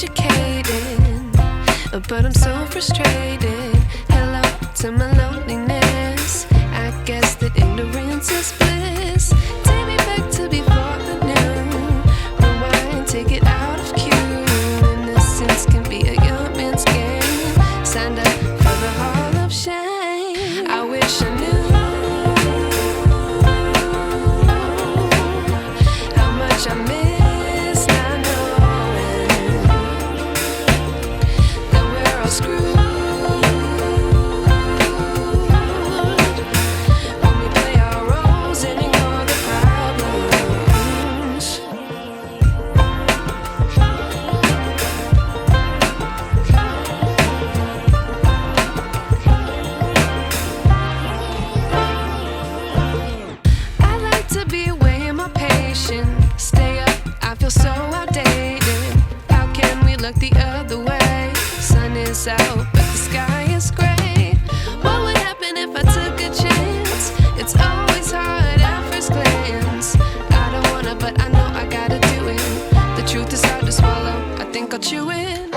educated, but I'm so frustrated. Hello to my loneliness. I guess that ignorance is bliss. Take me back to before the new. Rewind, take it out of cue. Innocence can be a young man's game. Signed up for the hall of shame. I wish I knew how much I miss not knowing that we're all screwed. Stay up, I feel so outdated. How can we look the other way? Sun is out, but the sky is gray. What would happen if I took a chance? It's always hard at first glance. I don't wanna, but I know I gotta do it. The truth is hard to swallow, I think I'll chew it.